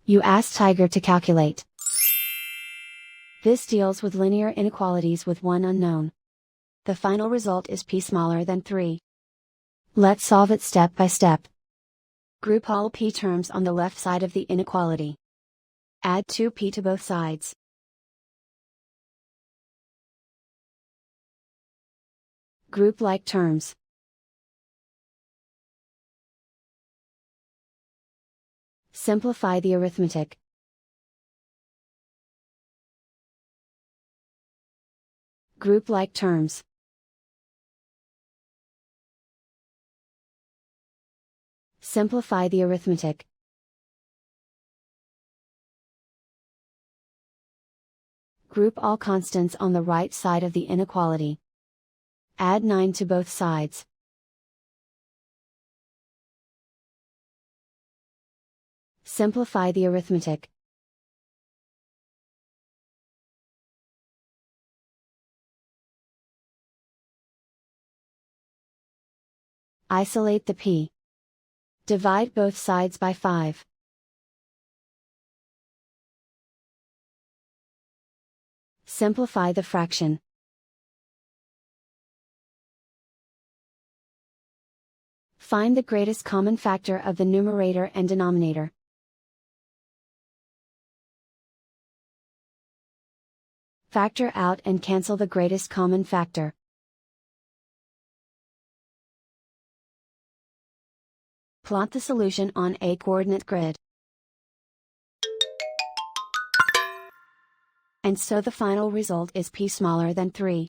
You ask Tiger to calculate. This deals with linear inequalities with one unknown. The final result is p smaller than 3. Let's solve it step by step. Group all p terms on the left side of the inequality. Add 2p to both sides. Group like terms. Simplify the arithmetic. Group like terms. Simplify the arithmetic. Group all constants on the right side of the inequality. Add 9 to both sides. Simplify the arithmetic. Isolate the p. Divide both sides by 5. Simplify the fraction. Find the greatest common factor of the numerator and denominator. Factor out and cancel the greatest common factor. Plot the solution on a coordinate grid. And so the final result is p smaller than 3.